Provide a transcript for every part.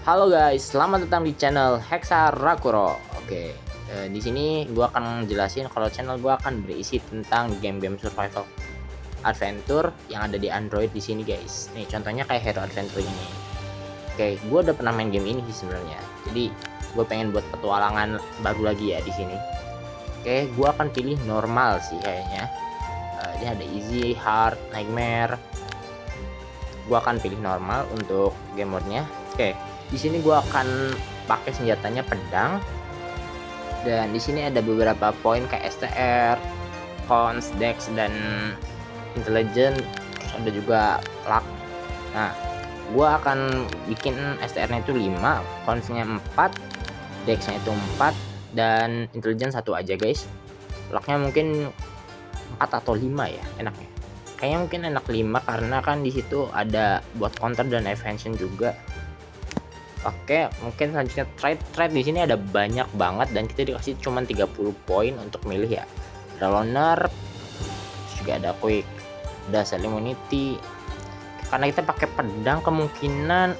Halo guys, selamat datang di channel Hexa Rakuro. Oke, di sini gua akan jelasin kalau channel gua akan berisi tentang game-game survival adventure yang ada di Android di sini guys. Nih contohnya kayak Hero Adventure ini. Oke, gua udah pernah main game ini sih sebenarnya. Jadi gue pengen buat petualangan baru lagi ya di sini. Oke, gua akan pilih normal sih kayaknya. Ini ada easy, hard, nightmare. Gua akan pilih normal untuk game mode-nya. Oke, di sini gua akan pakai senjatanya pedang. Dan di sini ada beberapa poin kayak STR, cons, dex dan intelligence. Terus ada juga luck. Nah, gua akan bikin STR-nya itu 5, cons-nya 4, dex-nya itu 4 dan intelligence 1 aja, guys. Luck-nya mungkin 4 atau 5 ya, enaknya. Kayaknya mungkin enak 5 karena kan di situ ada buat counter dan evasion juga. Oke, mungkin selanjutnya trade di sini ada banyak banget dan kita dikasih cuma 30 poin untuk milih ya. Ada loner, juga ada quick, ada sell immunity. Karena kita pakai pedang kemungkinan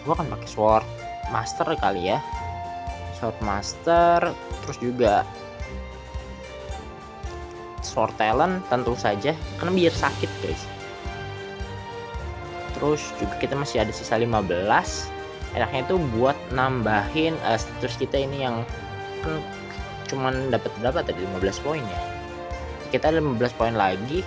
gua akan pakai sword master kali ya. Sword master, terus juga sword talent tentu saja karena biar sakit guys. Terus juga kita masih ada sisa 15. Enaknya itu buat nambahin status kita ini yang kan cuman dapat berapa tadi, 15 poin ya. Kita ada 15 poin lagi.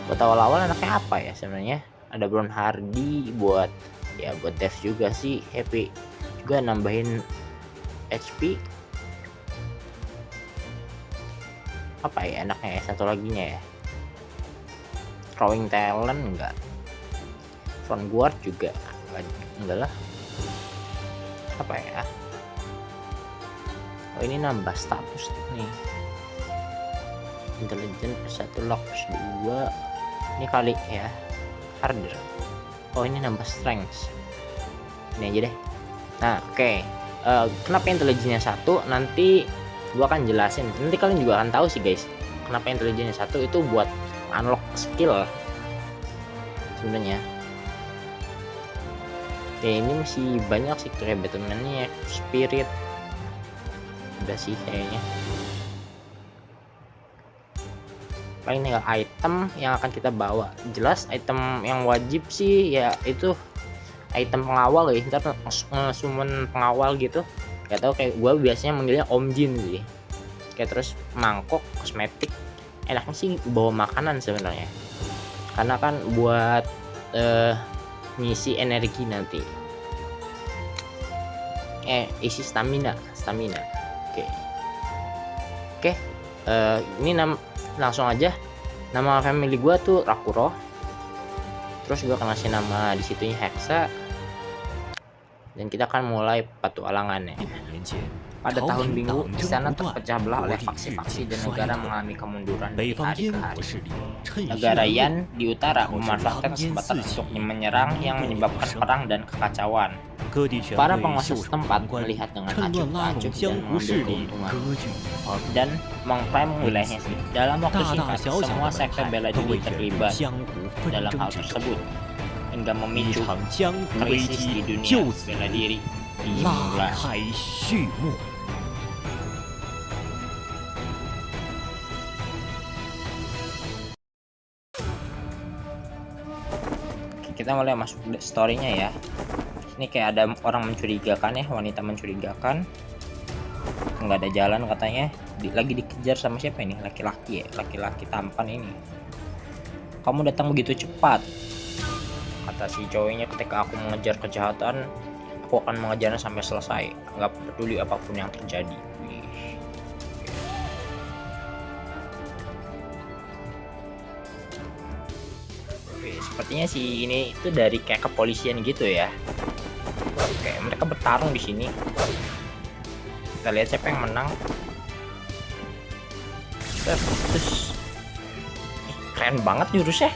Buat awal-awal enaknya apa ya sebenarnya? Ada Brown Hardy buat ya buat dev juga sih, happy juga nambahin HP. Apa ya enaknya ya satu laginya ya? Throwing talent enggak, front guard juga enggak lah. Apa ya, oh ini nambah status nih, intelligence plus 1, lock plus 2 ini kali ya, harder. Oh ini nambah strength, ini aja deh. Nah oke, kenapa intelligence-nya 1 nanti gua akan jelasin, nanti kalian juga akan tahu sih guys kenapa intelligence 1 itu buat unlock skill sebenarnya. Oke, ini masih banyak sih kayak Batman-nya, spirit udah sih kayaknya. Paling tinggal item yang akan kita bawa. Jelas item yang wajib sih ya itu item pengawal ya, ntar summon pengawal gitu. Gak tau, kayak gue biasanya manggilnya Om Jin sih. Kayak terus mangkok, kosmetik. Enaknya sih bawa makanan sebenarnya. Karena kan buat ngisi energi nanti. Isi stamina. Oke. Ini langsung aja. Nama family gue tuh Rakuro. Terus gue akan kasih nama di situnya Hexa. Dan kita akan mulai petualangannya. Pada tahun Minggu, istana terpecah belah oleh faksi-faksi dan negara mengalami kemunduran dari hari ke hari. Negara Yan di utara memanfaatkan kesempatan untuk menyerang yang menyebabkan perang dan kekacauan. Para penguasa setempat melihat dengan acuh-acuh dan mengambil keuntungan dan mengklaim wilayahnya sendiri. Dalam waktu singkat, semua sekte bela diri terlibat dalam hal tersebut hingga memicu krisis di dunia bela diri dimulai. Kita mulai masuk story-nya ya. Ini kayak ada orang mencurigakan ya, wanita mencurigakan. Nggak ada jalan katanya. Lagi dikejar sama siapa ini? Laki-laki ya, laki-laki tampan ini. Kamu datang begitu cepat, kata si cowoknya. Ketika aku mengejar kejahatan, aku akan mengejarnya sampai selesai, nggak peduli apapun yang terjadi. Oke, sepertinya sih ini itu dari kayak kepolisian gitu ya. Oke, mereka bertarung di sini. Kita lihat siapa yang menang. Terus keren banget jurusnya.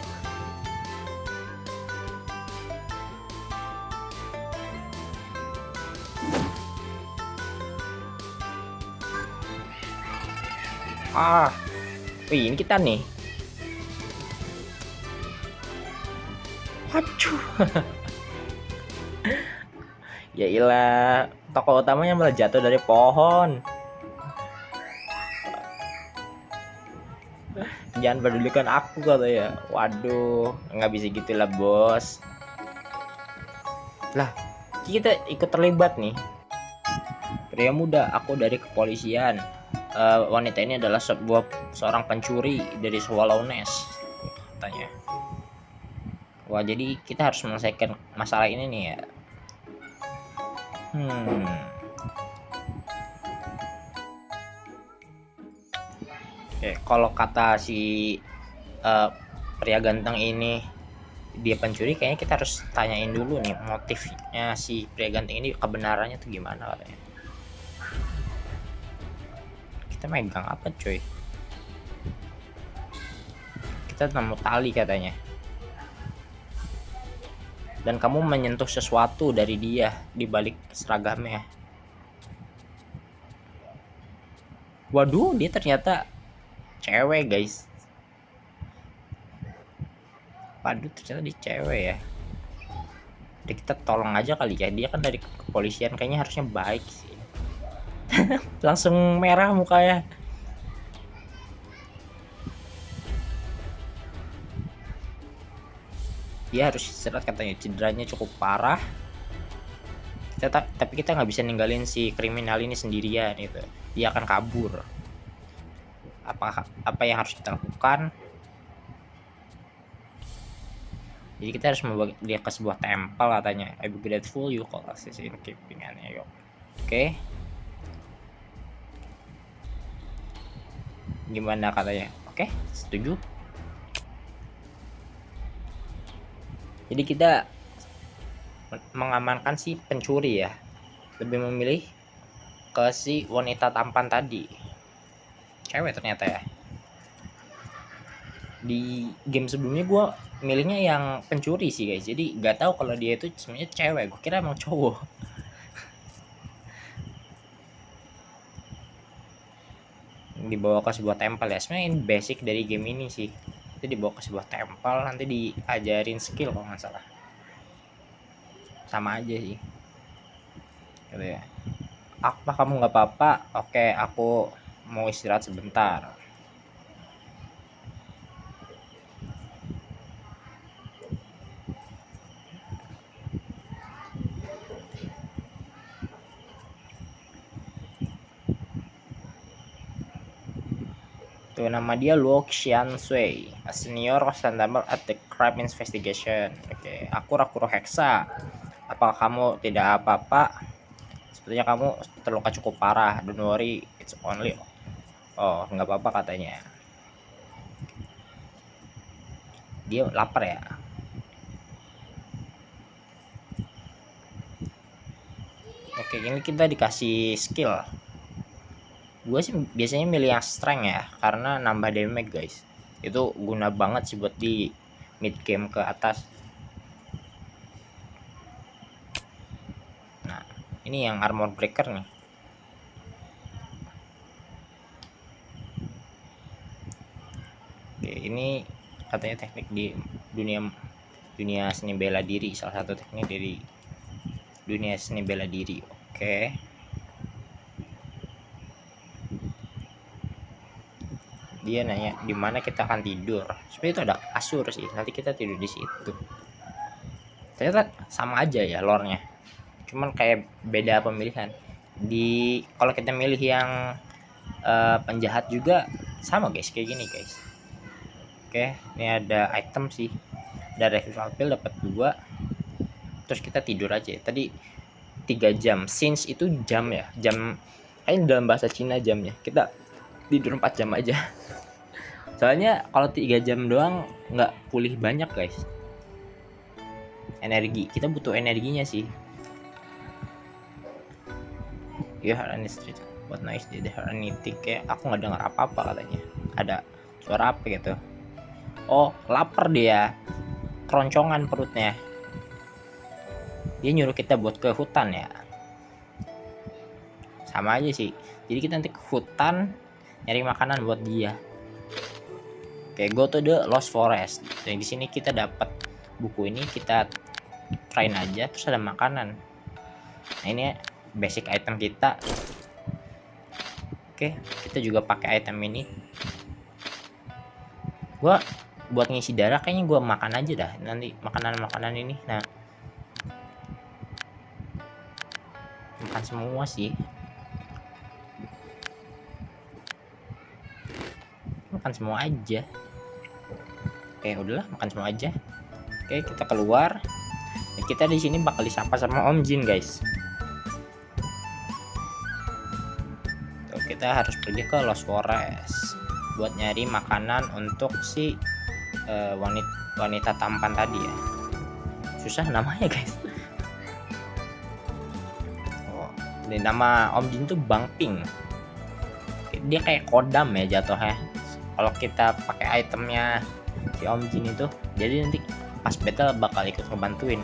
Wih, ini kita nih. Waduh. Ya ilah, tokoh utamanya malah jatuh dari pohon. Jangan pedulikan aku katanya. Waduh, nggak bisa gitulah bos. Lah, kita ikut terlibat nih. Pria muda, aku dari kepolisian. Wanita ini adalah seorang pencuri dari Swallow Nest, katanya. Wah, jadi kita harus menyelesaikan masalah ini nih ya. Oke, kalau kata si pria ganteng ini dia pencuri, kayaknya kita harus tanyain dulu nih motifnya si pria ganteng ini, kebenarannya tuh gimana katanya. Kita megang apa coy? Kita nemu tali katanya. Dan kamu menyentuh sesuatu dari dia di balik seragamnya. Waduh, dia ternyata cewek guys. Waduh, ternyata dia cewek ya. Jadi kita tolong aja kali ya, dia kan dari kepolisian, kayaknya harusnya baik sih. Langsung merah mukanya. Dia harus istirahat katanya, cederanya cukup parah. Tapi kita nggak bisa ninggalin si kriminal ini sendirian gitu. Dia akan kabur. Apa yang harus kita lakukan? Jadi kita harus membawa dia ke sebuah tempel katanya. I'm grateful you call us in keeping an eye. Oke. Gimana katanya? Oke, setuju. Jadi kita mengamankan si pencuri ya. Lebih memilih ke si wanita tampan tadi. Cewek ternyata ya. Di game sebelumnya gue milihnya yang pencuri sih guys. Jadi nggak tahu kalau dia itu sebenarnya cewek. Gue kira emang cowok. Dibawa ke sebuah tempel ya. Sebenarnya ini basic dari game ini sih. Itu dibawa ke sebuah tempel, nanti diajarin skill kalau nggak salah. Sama aja sih. Gitu ya. Apa kamu nggak apa-apa? Oke, aku mau istirahat sebentar. Tuh, nama dia Luo Xian Sui, a senior constable at the crime investigation. Oke, aku Rakuro Hexa. Apakah kamu tidak apa-apa? Sepertinya kamu terluka cukup parah. Don't worry, it's only. Oh, nggak apa-apa katanya. Dia lapar ya. Oke, ini kita dikasih skill. Gue sih biasanya milih yang strength ya, karena nambah damage guys. Itu guna banget sih buat di mid game ke atas. Nah, ini yang armor breaker nih. Oke, ini katanya teknik di dunia seni bela diri, salah satu teknik dari dunia seni bela diri. Oke. Dia nanya di mana kita akan tidur. Sebenarnya itu ada kasur sih, nanti kita tidur di situ. Ternyata sama aja ya lore-nya, cuman kayak beda pemilihan. Kalau kita milih yang penjahat juga sama guys, kayak gini guys. Oke, ini ada item sih, ada revival pill dapat 2. Terus kita tidur aja. Tadi 3 jam, since itu jam ya, jam kayak dalam bahasa Cina jamnya. Kita tidur 4 jam aja. Soalnya kalau 3 jam doang nggak pulih banyak guys. Energi, kita butuh energinya sih. You heard any street? What noise did you hear anything? Kayak aku nggak dengar apa-apa katanya. Ada suara apa gitu. Oh, lapar dia. Keroncongan perutnya. Dia nyuruh kita buat ke hutan ya. Sama aja sih. Jadi kita nanti ke hutan nyari makanan buat dia. Oke, go to the Lost Forest. Dan di sini kita dapat buku ini kita train aja. Terus ada makanan. Nah ini basic item kita. Oke, kita juga pakai item ini. Gua buat ngisi darah kayaknya gua makan aja dah nanti makanan ini. Nah, makan semua sih. Makan semua aja. Oke, udahlah makan semua aja. Oke, kita keluar. Nah, kita di sini bakal disapa sama Om Jin, guys. Tuh, kita harus pergi ke Lost Forest buat nyari makanan untuk si wanita tampan tadi ya. Susah namanya, guys. Oh, ini nama Om Jin tuh Bang Ping. Dia kayak kodam ya jatuhnya. Kalau kita pakai itemnya si Om Jin itu, jadi nanti pas battle bakal ikut ngebantuin.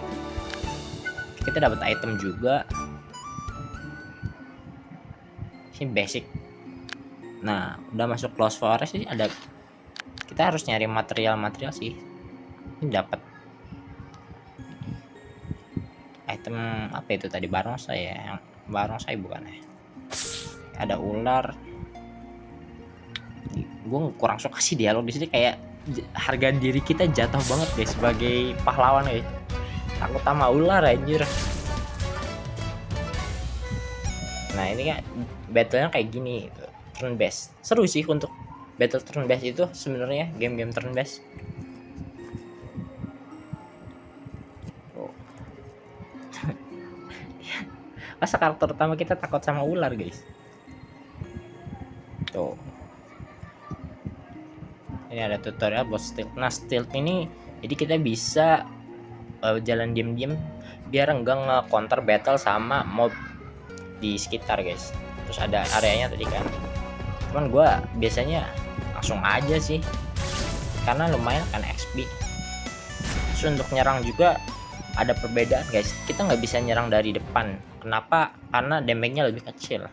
Kita dapat item juga. Ini basic. Nah, udah masuk Lost Forest sih ada. Kita harus nyari material sih. Ini dapat item apa itu tadi, barongsai ya? Yang barongsai bukan ya? Ada ular. Gue kurang suka sih dialog di sini, kayak harga diri kita jatuh banget guys sebagai pahlawan guys. Takut sama ular anjir. Nah ini kan battlenya kayak gini, turn based. Seru sih untuk battle turn based itu sebenarnya, game-game turn based. Oh. Masa karakter utama kita takut sama ular guys. Tuh. Ini ada tutorial buat stealth. Nah stealth ini jadi kita bisa jalan diam-diam biar enggak nge-counter battle sama mob di sekitar guys. Terus ada areanya tadi kan, cuman gue biasanya langsung aja sih karena lumayan kan XP. Terus untuk nyerang juga ada perbedaan guys, kita nggak bisa nyerang dari depan. Kenapa? Karena damage-nya lebih kecil.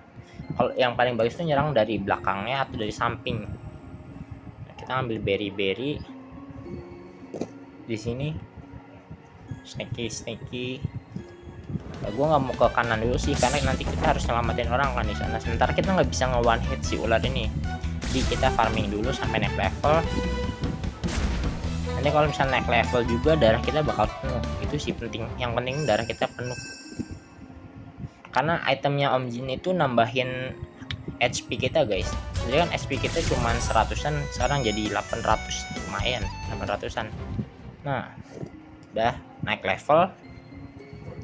Kalau yang paling bagus itu nyerang dari belakangnya atau dari samping. Kita ambil berry di sini, snacky. Nah, gue nggak mau ke kanan dulu sih karena nanti kita harus nyelamatin orang kan di sana. Sementara kita nggak bisa nge-one hit si ular ini. Jadi kita farming dulu sampai naik level. Nanti kalau misalnya naik level juga darah kita bakal penuh. Itu sih penting. Yang penting darah kita penuh. Karena itemnya Om Jin itu nambahin HP kita guys. Jadi kan HP kita cuma 100-an, sekarang jadi 800, lumayan 800-an. Nah udah naik level,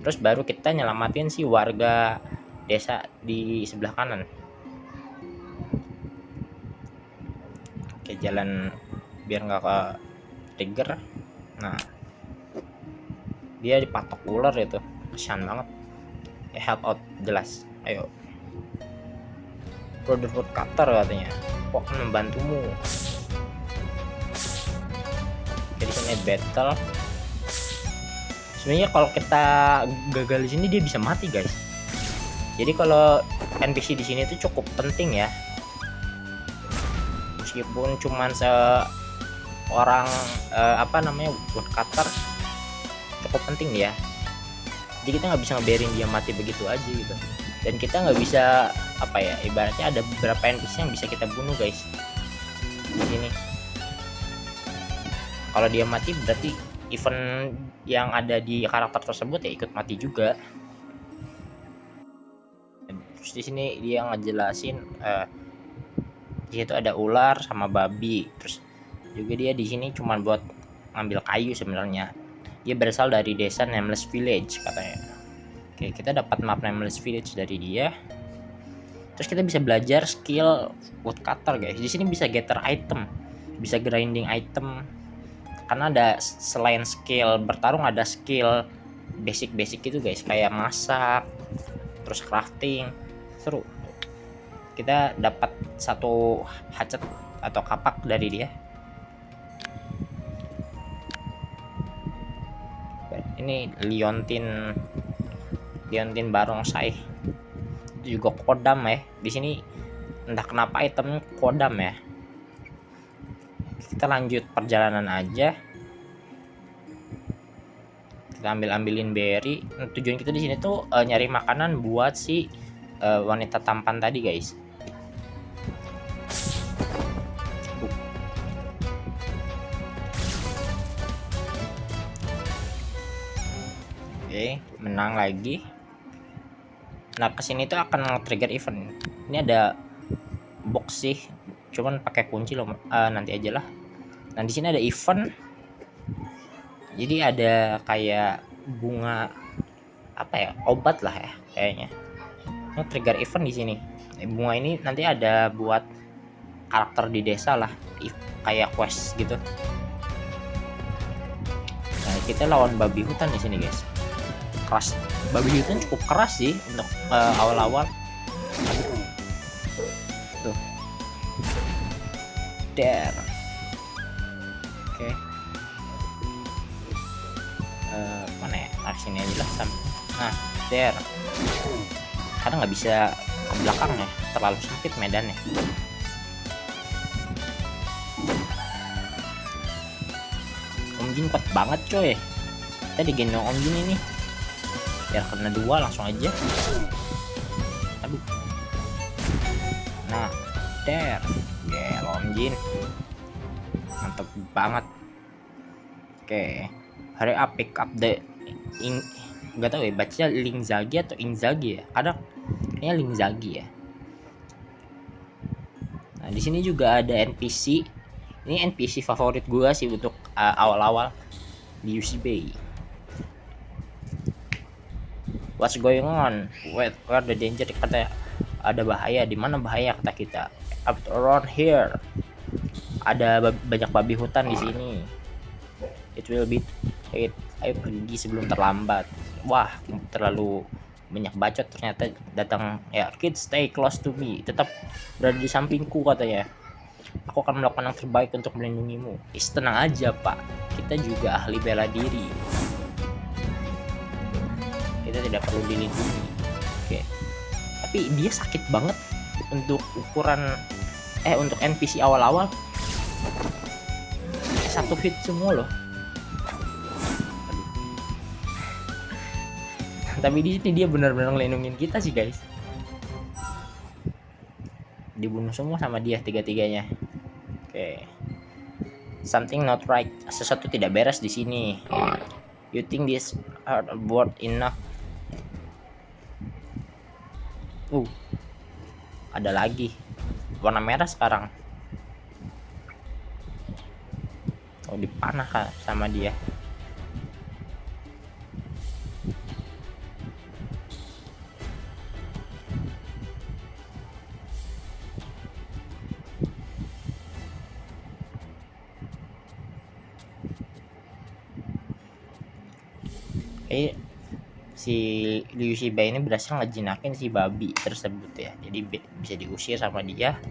terus baru kita nyelamatin si warga desa di sebelah kanan. Oke, jalan biar nggak ke trigger. Nah dia dipatok ular itu, kesian banget ya. Help out jelas, ayo. Brotherhood Cutter katanya, kok akan membantumu. Jadi sini battle. Sebenarnya kalau kita gagal di sini dia bisa mati guys. Jadi kalau NPC di sini itu cukup penting ya. Meskipun cuman seorang woodcutter, cukup penting ya. Jadi kita nggak bisa ngebiarin dia mati begitu aja gitu. Dan kita nggak bisa ibaratnya ada beberapa NPC yang bisa kita bunuh guys di sini. Kalau dia mati berarti event yang ada di karakter tersebut ya ikut mati juga. Terus di sini dia ngejelasin di situ ada ular sama babi. Terus juga dia di sini cuma buat ngambil kayu sebenarnya. Dia berasal dari desa Nameless Village katanya. Oke, kita dapat map Nameless Village dari dia. Terus kita bisa belajar skill woodcutter guys. Di sini bisa gather item, bisa grinding item. Karena ada selain skill bertarung ada skill basic gitu guys, kayak masak, terus crafting. Seru. Kita dapat satu hatchet atau kapak dari dia. Ini liontin barongsai. Itu juga kodam ya. Di sini entah kenapa itemnya kodam ya. Kita lanjut perjalanan aja. Kita ambilin berry. Tujuan kita di sini tuh nyari makanan buat si wanita tampan tadi, guys. Oke, menang lagi. Nah, kesini tuh akan trigger event. Ini ada box sih, cuman pakai kunci loh. Nanti aja lah. Nah, di sini ada event. Jadi ada kayak bunga apa ya, obat lah ya kayaknya. Ini trigger event di sini. Bunga ini nanti ada buat karakter di desa lah, kayak quest gitu. Nah, kita lawan babi hutan di sini, guys. Keras, babi hutan cukup keras sih untuk awal-awal. Tuh, der. Oke. Mana ya? Sini aja lah. Nah, der. Karena nggak bisa ke belakang ya, terlalu sempit medannya. Om Jin kuat banget coy. Kita digendong Om Jin ini. Biar kena 2 langsung aja. Aduh. Nah, der. Om Jin. Mantap banget. Oke. Hurry up, pick up the nggak tahu ya baca Lingzagi atau Inzagi ya. Kadang kayaknya Lingzagi ya. Nah, di sini juga ada NPC. Ini NPC favorit gua sih untuk awal-awal di UCB. What's going on? Where the danger? Kata ada bahaya. Di mana bahaya kata kita? Up around here. Ada banyak babi hutan di sini. It will be it. Ayo pergi sebelum terlambat. Wah, terlalu banyak bacot ternyata datang ya. Kids, stay close to me. Tetap berada di sampingku katanya. Aku akan melakukan yang terbaik untuk melindungimu. Tenang aja, Pak. Kita juga ahli bela diri. Kita tidak perlu dilindungi. Oke. Tapi dia sakit banget untuk ukuran untuk NPC awal-awal. 1 hit semua loh. Tapi di sini dia benar-benar ngelindungin kita sih, guys. Dibunuh semua sama dia tiga-tiganya. Oke. Something not right. Sesuatu tidak beres di sini. You think this are worth enough? Ada lagi. Warna merah sekarang. Oh, dipanah sama dia. Si Liu Shiba ini berhasil ngejinakin si babi tersebut ya. Jadi bisa diusir sama dia.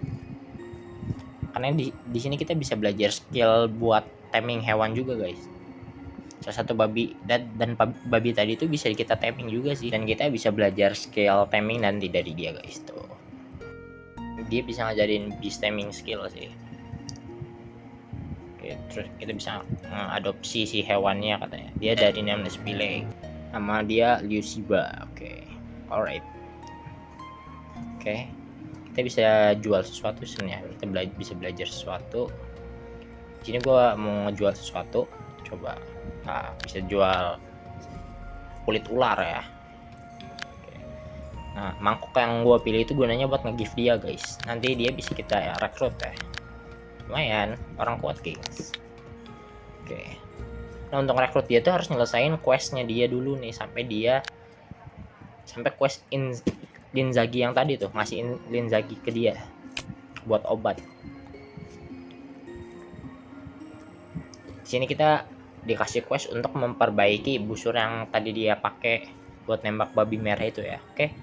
Karena di sini kita bisa belajar skill buat taming hewan juga, guys. Salah satu babi dan babi tadi itu bisa kita taming juga sih, dan kita bisa belajar skill taming nanti dari dia, guys. Tuh. Dia bisa ngajarin beast taming skill sih. Oke, terus kita bisa adopsi si hewannya katanya. Dia dari Nameless Village. Nama dia Liu Shiba. Oke. Alright. Oke. Kita bisa jual sesuatu sebenarnya. Kita bisa belajar sesuatu. Di sini gua mau ngejual sesuatu. Coba. Nah, bisa jual kulit ular ya. Oke. Nah, mangkok yang gua pilih itu gunanya buat nge-gift dia, guys. Nanti dia bisa kita rekrut ya. Lumayan, orang kuat, guys. Oke. Nah, untuk rekrut dia tuh harus nyelesain questnya dia dulu nih, sampai quest Linzagi yang tadi tuh, ngasihin Linzagi ke dia buat obat. Di sini kita dikasih quest untuk memperbaiki busur yang tadi dia pakai buat nembak babi merah itu ya. Oke.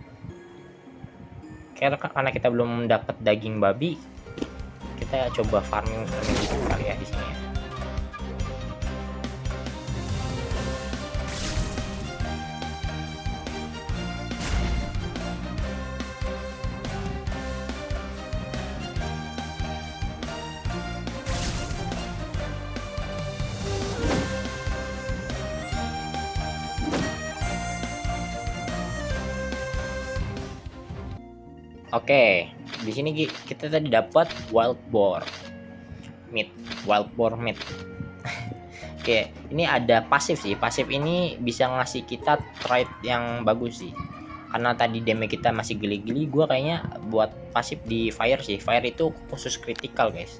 Karena kita belum dapat daging babi, kita coba farming gitu kali ya di sini ya. Oke, di sini kita tadi dapat wild boar meat. Oke, ini ada pasif sih. Pasif ini bisa ngasih kita trade yang bagus sih. Karena tadi damage kita masih geli-geli, gua kayaknya buat pasif di fire sih. Fire itu khusus critical, guys.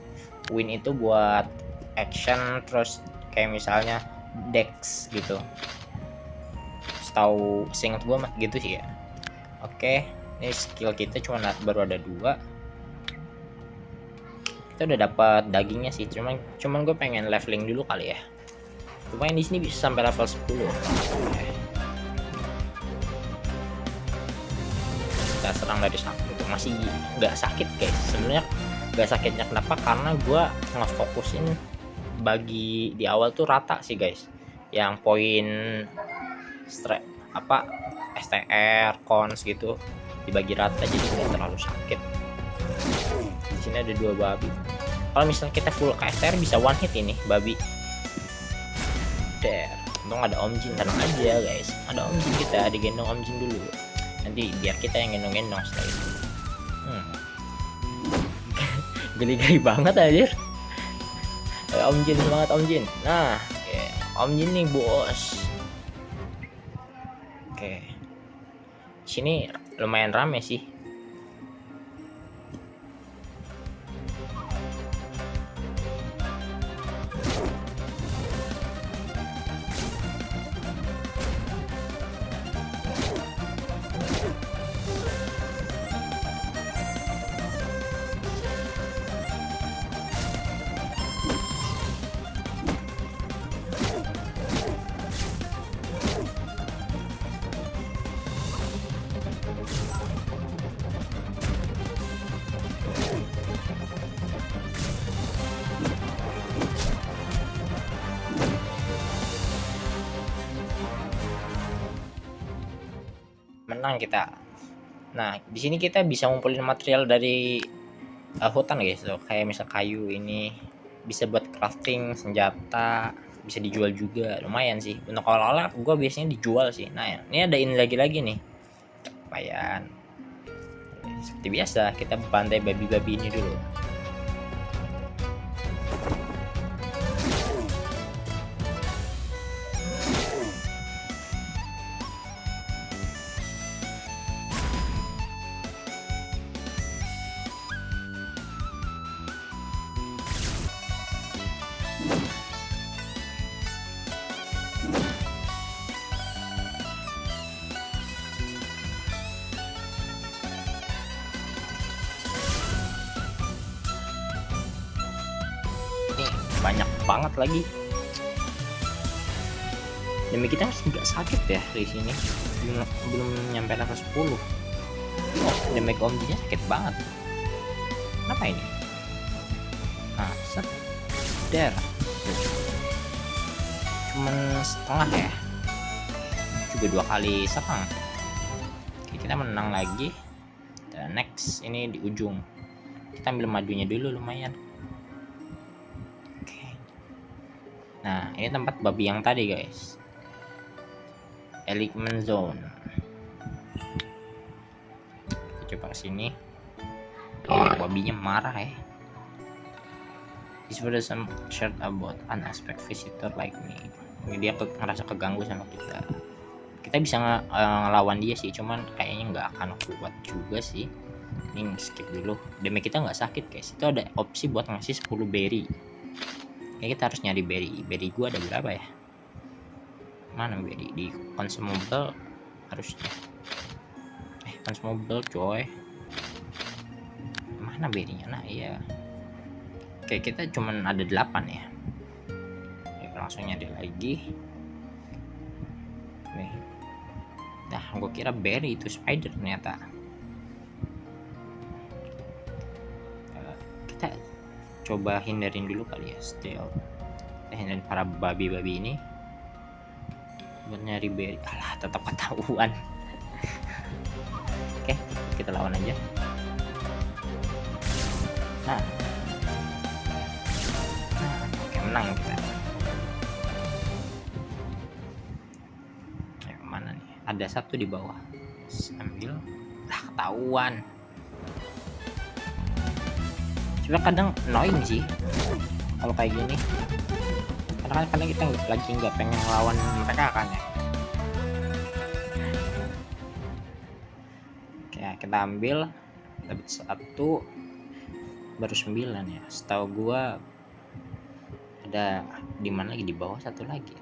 Win itu buat action, terus kayak misalnya dex gitu. Setahu seingat gua gitu sih ya. Oke, ini skill kita baru ada 2. Kita udah dapat dagingnya sih, cuman gue pengen leveling dulu kali ya. Lumayan di sini bisa sampai level 10. Kita serang dari samping, masih nggak sakit guys. Sebenarnya nggak sakitnya kenapa? Karena gue ngefokusin bagi di awal tuh rata sih guys. Yang poin STR, cons gitu dibagi rata, jadi nggak terlalu sakit. Di sini ada 2 babi. Kalau misalnya kita full KSR bisa one hit ini babi. Untung ada Om Jin, tenang aja guys. Ada Om Jin, kita digendong Om Jin dulu. Nanti biar kita yang gendong-gendong setelah itu. Geli-geli banget aja. Om Jin, semangat Om Jin. Nah, Om Jin nih bos. Oke. Sini lumayan rame sih. Menang kita. Nah, di sini kita bisa ngumpulin material dari hutan guys. So, kayak misal kayu ini bisa buat crafting senjata, bisa dijual juga, lumayan sih. Untuk oleh-oleh gue biasanya dijual sih. Nah, ini ada ini lagi nih. Lumayan. Seperti biasa kita bantai babi-babi ini dulu. Banyak banget lagi. Demi kita masih nggak sakit ya di sini, belum nyampe level 10. Oh, demi kombinya sakit banget. Apa ini? Nah, set der. Cuman setengah ya. Juga 2 kali serang. Oke, kita menang lagi. Dan next ini di ujung. Kita ambil madunya dulu lumayan. Nah, ini tempat babi yang tadi guys. Eligment Zone. Kita coba kesini. Babinya marah ya. This was some shared about unexpected visitor like me. Dia ngerasa keganggu sama kita. Kita bisa ngelawan dia sih, cuman kayaknya nggak akan kuat juga sih. Ini skip dulu. Damage kita nggak sakit guys. Itu ada opsi buat ngasih 10 berry. Ya, kita harus nyari berry gua ada berapa ya? Mana berry di consumable harusnya? Consumable coy. Mana berrynya? Nah iya. Oke, kita cuman ada 8 ya. Oke, langsung nyari lagi. Nih. Nah, gua kira berry itu spider ternyata. Kita coba hindarin dulu kali ya, still hindarin para babi-babi ini buat nyari berry. Alah, tetap ketahuan. Oke, kita lawan aja. Nah, oke, menang kita. Mana nih? Ada 1 di bawah. Ambil. Lah, ketahuan. Cuma kadang annoying sih kalau kayak gini, karena kadang kita lagi nggak pengen lawan mereka kan ya. Oke, kita ambil, dapat 1, baru 9 ya. Setahu gua ada di mana lagi, di bawah 1 lagi.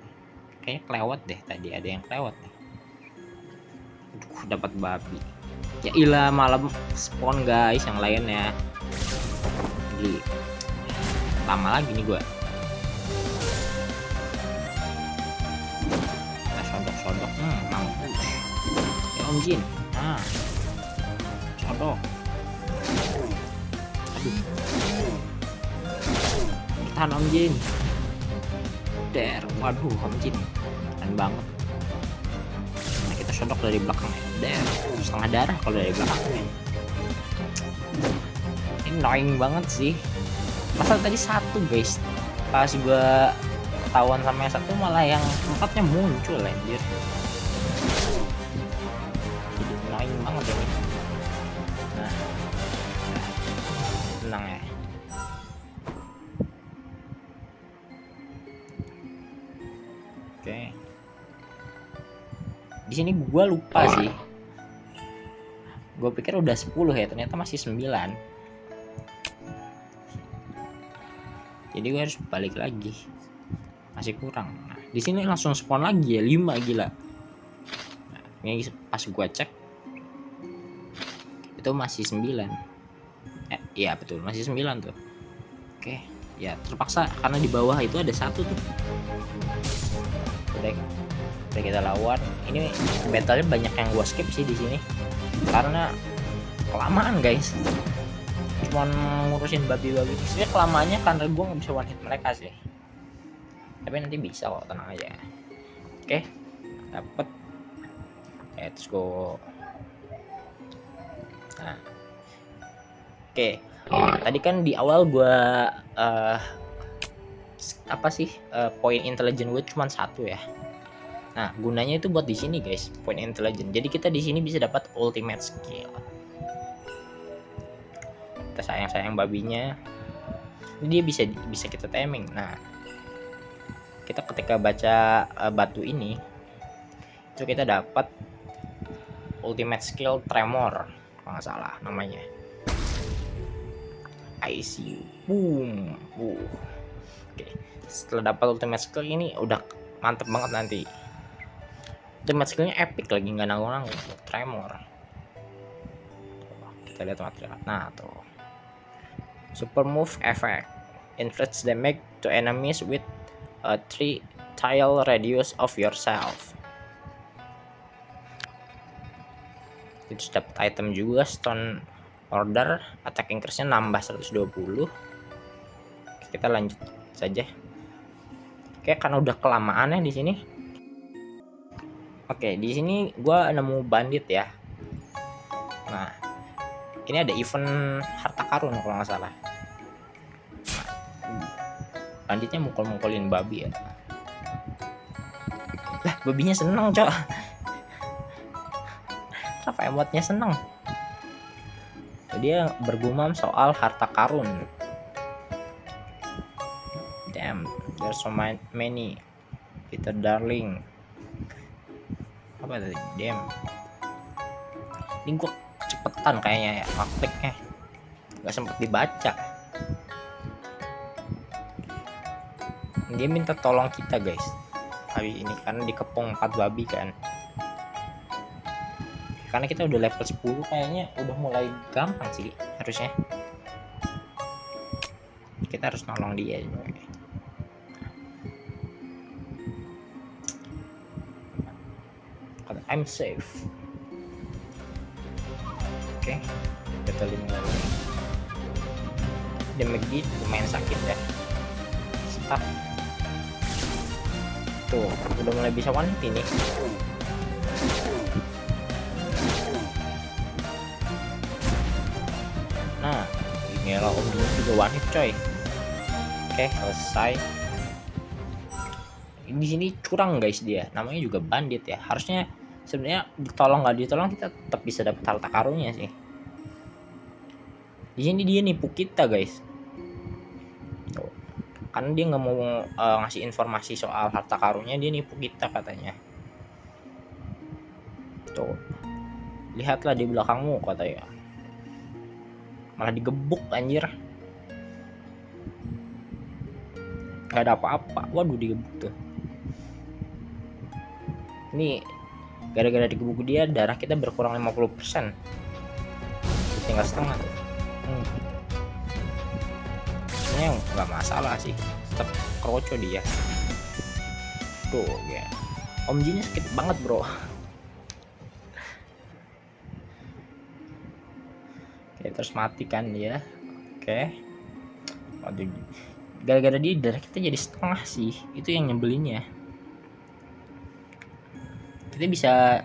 Kayaknya kelewat deh, tadi ada yang kelewat nih. Aduh, dapat babi. Ya ilah, malam spawn guys yang lainnya. Jadi lama lagi nih gua. Kita sodok-sodok, mampus. Ya Om Jin. Nah, sodok. Aduh. Bertahan Om Jin. Der, waduh Om Jin. Keren banget. Nah, kita sodok dari belakang ya. Der, setengah darah kalau dari belakang ya. Ini annoying banget sih. Masa tadi 1 guys, pas gua ketahuan sama yang 1 malah yang 4-nya muncul anjir. Jadi annoying banget ini. Nah, tenang ya. Oke. Di sini gua lupa sih. Gua pikir udah 10 ya, ternyata masih 9. Jadi gue harus balik lagi, masih kurang. Nah, di sini langsung spawn lagi ya 5, gila. Nah, ini pas gue cek itu masih 9. Iya betul, masih 9 tuh. Oke, ya terpaksa karena di bawah itu ada 1 tuh. Udah kita lawan. Ini battle-nya banyak yang gue skip sih di sini karena kelamaan guys. Cuman ngurusin babi-babi sebenarnya kelamaannya karena gue nggak bisa one hit mereka sih, tapi nanti bisa kok, tenang aja. Oke, dapet. Let's go. Nah, oke. Tadi kan di awal gue poin intelijen gue cuma 1 ya. Nah, gunanya itu buat di sini guys, poin intelijen. Jadi kita di sini bisa dapat ultimate skill. Kita sayang babinya, dia bisa kita timing. Nah, kita ketika baca batu ini itu kita dapat ultimate skill tremor kalau nggak salah namanya. I see you. Boom. Oke, setelah dapat ultimate skill ini udah mantep banget nanti. Ultimate skillnya epic lagi, nggak nanggung-nanggung. Tremor. Kita lihat material. Nah tuh, super move effect inflicts damage to enemies with a 3 tile radius of yourself. Itu dapat item juga, stone order, attack increase-nya nambah 120. Kita lanjut saja. Oke, karena udah kelamaan ya di sini. Oke, di sini gua nemu bandit ya. Nah, ini ada event harta karun kalau nggak salah. Banditnya mukul-mukulin babi ya. Lah, babinya seneng cok. Apa emotnya seneng? Dia bergumam soal harta karun. Damn, there's so many. Peter Darling. Apa tadi? Damn. Ini gua cepetan kayaknya ya, kliknya nggak sempet dibaca. Dia minta tolong kita guys habis ini karena dikepung 4 babi kan. Karena kita udah level 10 kayaknya udah mulai gampang sih harusnya. Kita harus nolong dia juga. I'm safe. Oke, betul ini lagi. Damage gitu lumayan sakit ya. Stuck. Tuh, udah mulai bisa one hit ini. Nah, ini lah Om Jin juga one hit coy. Oke, selesai. Di sini curang guys dia, namanya juga bandit ya. Harusnya sebenarnya ditolong nggak ditolong kita tetap bisa dapat harta karunnya sih. Di sini dia nipu kita guys. karena dia nggak mau ngasih informasi soal harta karunnya, dia nipu kita katanya. Tuh, lihatlah di belakangmu katanya, malah digebuk anjir, nggak ada apa-apa. Waduh, digebuk tuh. Ini gara-gara digebuk dia, darah kita berkurang 50%, tinggal setengah tuh. Ini nggak masalah sih, tetap kroco dia tuh ya. Om Jinnya sakit banget bro. Oke, terus mati kan dia. Oke, waduh, gara-gara dia darah kita jadi setengah sih, itu yang nyebelinnya. Kita bisa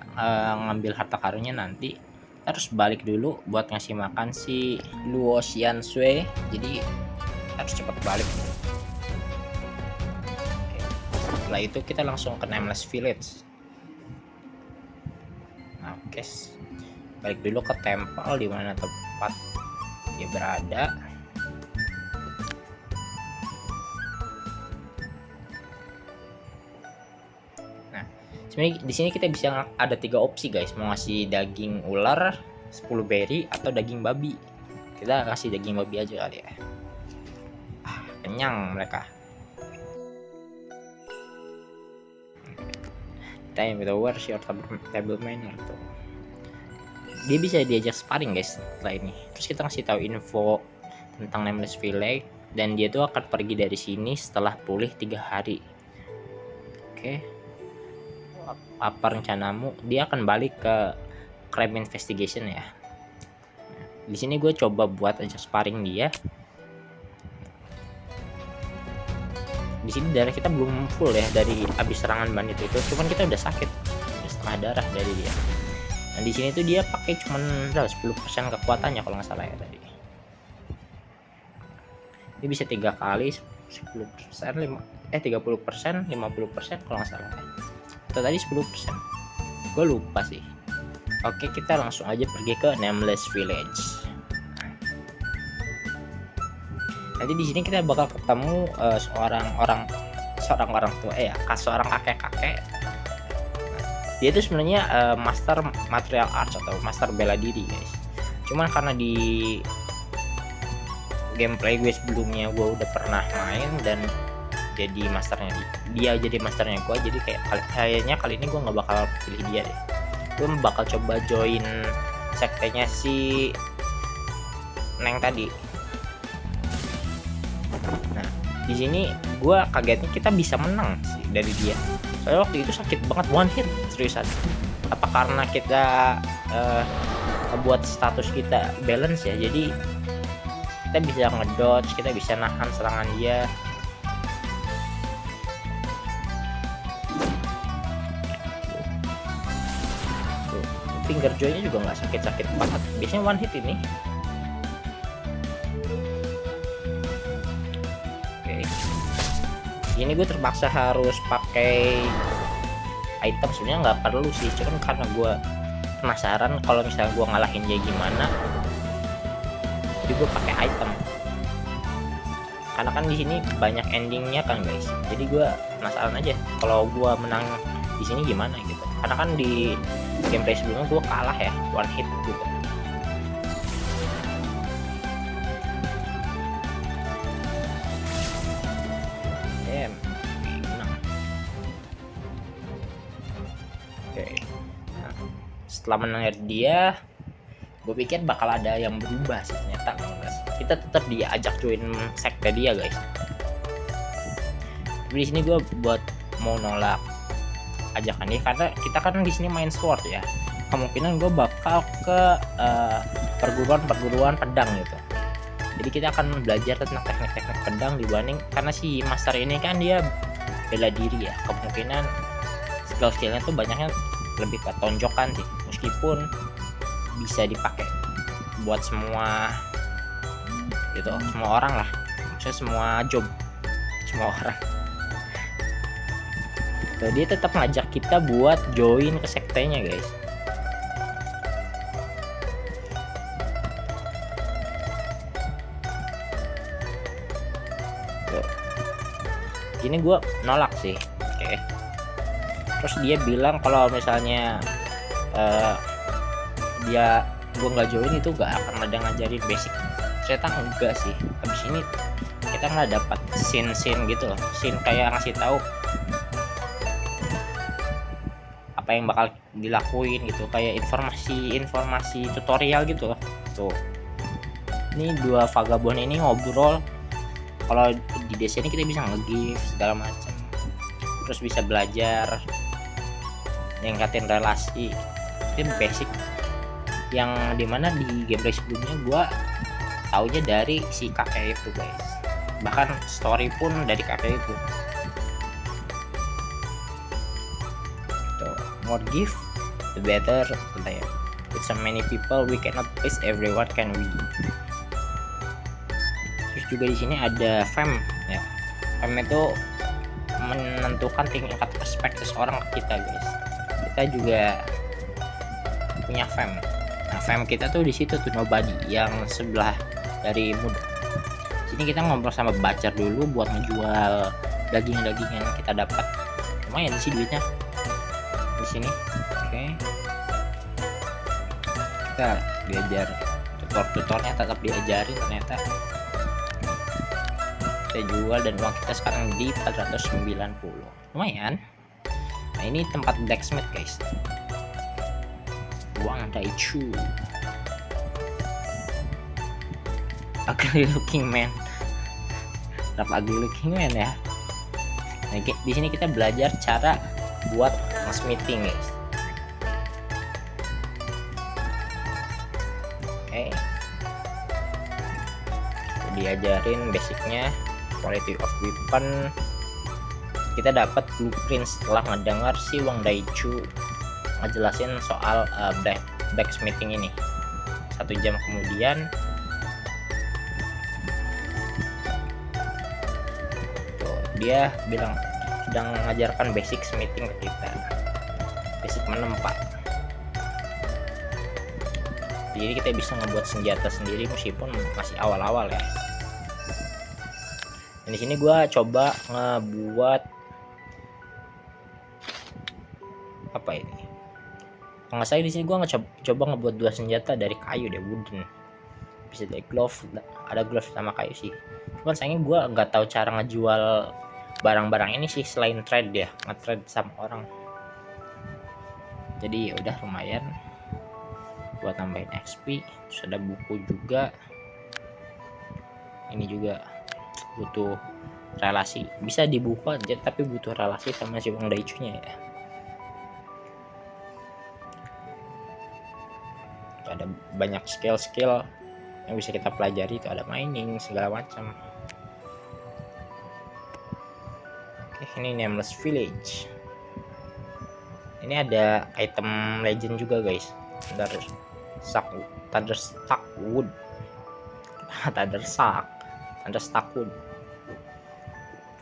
ngambil harta karunnya nanti, harus balik dulu buat ngasih makan si Luo Xianshui, jadi harus cepat balik. Oke. Setelah itu kita langsung ke Nameless Village. Nah, oke, balik dulu ke temple di mana tempat dia berada. Nah, sebenarnya di sini kita bisa ada 3 opsi guys, mau ngasih daging ular, 10 berry, atau daging babi. Kita kasih daging babi aja kali ya. Kenyang mereka. Time with where's your table manner tuh. Dia bisa diajak sparring guys setelah ini. Terus kita kasih tahu info tentang Nameless Village, dan dia tuh akan pergi dari sini setelah pulih 3 hari. Oke. Apa rencanamu? Dia akan balik ke crime investigation ya. Di sini gue coba buat ajak sparring dia. Di sini darah kita belum full ya dari habis serangan bandit itu, cuman kita udah sakit, udah setengah darah dari dia. Nah di sini tuh dia pakai cuman 10% kekuatannya kalau nggak salah ya tadi. Dia bisa 3 kali 10%, 30%, 50% kalau nggak salah ya. Atau tadi 10%. Gue lupa sih. Oke, kita langsung aja pergi ke Nameless Village. Nanti di sini kita bakal ketemu seorang orang tua seorang kakek. Dia itu sebenarnya master martial arts atau master bela diri guys. Cuman karena di gameplay gue sebelumnya gue udah pernah main dan jadi masternya dia jadi masternya gue, jadi kayaknya kali ini gue nggak bakal pilih dia deh. Gue bakal coba join sektenya si Neng tadi. Nah di sini gue kagetnya kita bisa menang sih dari dia. Soalnya waktu itu sakit banget, one hit seriusan. Apa karena kita buat status kita balance ya, jadi kita bisa ngedodge, kita bisa nahan serangan dia. Finger joy-nya juga nggak sakit-sakit banget, biasanya one hit ini. Oke, ini gue terpaksa harus pakai item, sebenarnya nggak perlu sih, cuman karena gue penasaran kalau misalnya gue ngalahin dia gimana, jadi gue pakai item. Karena kan di sini banyak endingnya kan guys, jadi gue penasaran aja kalau gue menang di sini gimana gitu. Karena kan di gameplay sebelumnya gue kalah ya, one hit gitu. Menang. Oke. Nah, setelah menang dia, gue pikir bakal ada yang berubah sih, ternyata enggak. Kita tetap diajak join sekte dia guys. Tapi di sini gue buat mau nolak ajakan dia karena kita kan di sini main sword ya. Kemungkinan gue bakal ke perguruan pedang gitu. Jadi kita akan belajar tentang teknik-teknik pedang dibanding karena si master ini kan dia bela diri ya. Kemungkinan skill-skillnya tuh banyaknya lebih ke tonjokan sih, meskipun bisa dipakai buat semua gitu, semua orang lah, maksudnya semua job, semua orang. Tuh, dia tetap ngajak kita buat join ke sektenya guys. Tuh. Ini gue nolak sih. Oke. Terus dia bilang kalau misalnya dia gue nggak join itu gak akan ada ngajarin basic. Ternyata enggak sih. Habis ini kita malah dapat scene gitu loh. Scene kayak ngasih tahu apa yang bakal dilakuin gitu, kayak informasi tutorial gitu loh. Tuh. Ini dua vagabond ini ngobrol. Kalau di desa ini kita bisa nge-give segala macam. Terus bisa belajar ningkatin relasi. Itu basic yang dimana di gameplay sebelumnya gua taunya dari si kakek itu guys, bahkan story pun dari kakek itu. Tuh, more give the better katanya. With so many people we cannot please everyone, can we? Terus juga di sini ada fam ya. Fam itu menentukan tingkat respect seseorang ke kita guys. Kita juga punya fam. Nah, fam kita tuh di situ tuh nobody yang sebelah dari muda. Sini kita ngobrol sama Bacar dulu buat menjual daging-daging yang kita dapat. Lumayan sih duitnya di sini. Oke. Kita diajar tutor-tutornya, tetap diajarin ternyata. Kita jual dan uang kita sekarang di 490. Lumayan. Nah, ini tempat blacksmith guys. Wang Daichu. Ugly looking man. Kenapa ugly looking man ya? Nah, di sini kita belajar cara buat smithing guys. Oke. Diajarin basicnya, quality of weapon. Kita dapat blueprint setelah mendengar si Wang Daichu ngejelasin soal blacksmithing ini. 1 jam kemudian tuh, dia bilang sedang mengajarkan basic smithing ke kita, basic menempa. Jadi kita bisa ngebuat senjata sendiri meskipun masih awal-awal ya. Dan di sini gue coba ngebuat apa ini? Kalau nggak salah di sini gue coba ngebuat 2 senjata dari kayu deh, wooden. Bisa dari glove, ada glove sama kayu sih. Cuman sayangnya gue nggak tahu cara ngejual barang-barang ini sih selain trade ya, nge-trade sama orang. Jadi udah lumayan buat tambahin XP. Terus ada buku juga. Ini juga butuh relasi, bisa dibuka aja tapi butuh relasi sama si Wang Daichu-nya ya. Ada banyak skill yang bisa kita pelajari, itu ada mining segala macam. Oke, ini Nameless Village. Ini ada item legend juga guys. Thunderstruck wood. Thunderstruck wood.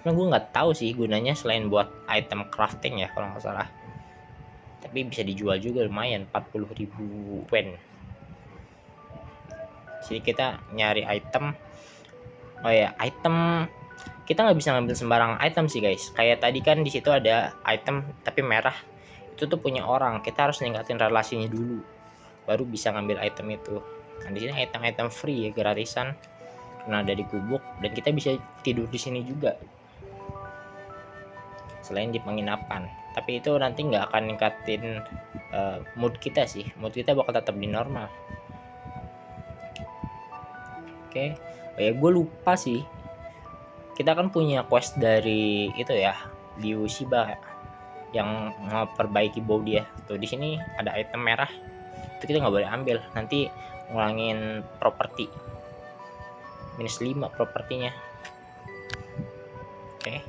Cuma gue nggak tahu sih gunanya selain buat item crafting ya kalau nggak salah. Tapi bisa dijual juga lumayan, 40.000 yen. Jadi kita nyari item. Oh ya, item kita nggak bisa ngambil sembarang item sih guys. Kayak tadi kan di situ ada item tapi merah. Itu tuh punya orang. Kita harus ningkatin relasinya dulu, baru bisa ngambil item itu. Nah, di sini item-item free ya, gratisan. Karena ada di gubuk dan kita bisa tidur di sini juga. Selain di penginapan. Tapi itu nanti nggak akan ningkatin mood kita sih. Mood kita bakal tetap di normal. Oke. Oh ya, gue lupa sih. Kita kan punya quest dari itu ya, Liu Shiba yang memperbaiki bow dia. Tuh di sini ada item merah. Itu kita nggak boleh ambil. Nanti ngulangin properti. -5 propertinya. Oke.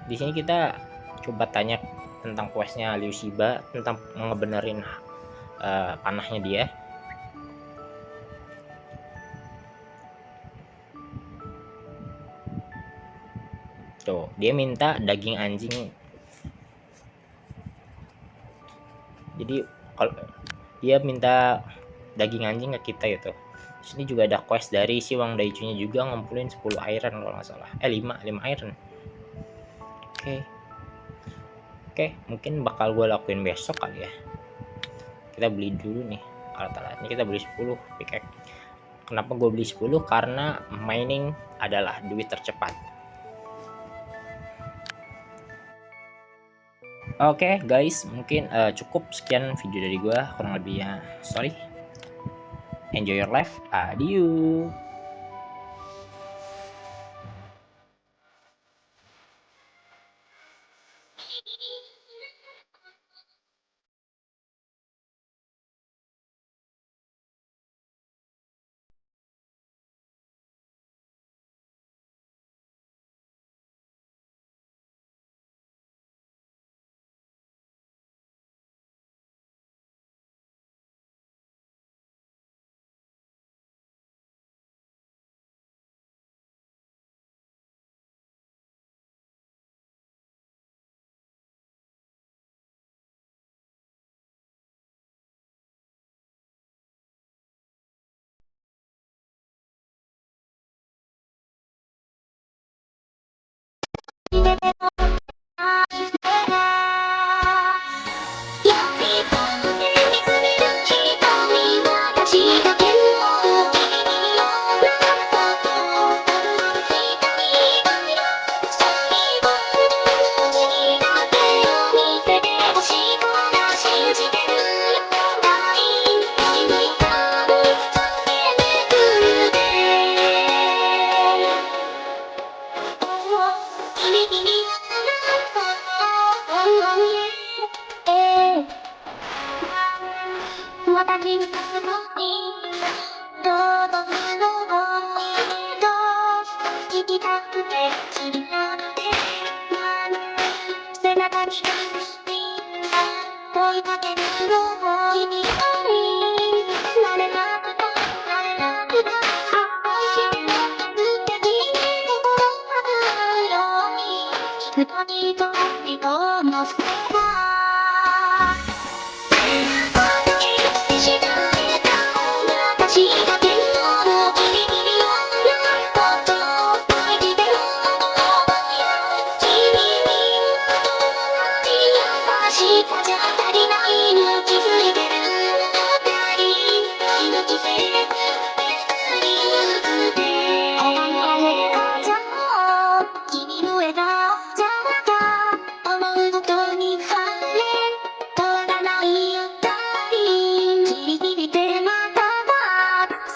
Di sini kita coba tanya tentang questnya Liu Shiba, tentang ngebenerin panahnya dia. Tuh, dia minta daging anjing. Jadi kalau dia minta daging anjing ke kita gitu. Sini juga ada quest dari si Wang Daichu-nya juga, ngumpulin 10 iron kalau nggak salah. 5 iron. Oke, mungkin bakal gue lakuin besok kali ya. Kita beli dulu nih alat-alatnya, kita beli 10 pickaxe. Kenapa gue beli 10? Karena mining adalah duit tercepat. Oke guys, mungkin cukup sekian video dari gue, kurang lebihnya sorry. Enjoy your life, adieu.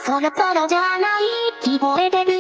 そろそろじゃない、聞こえてる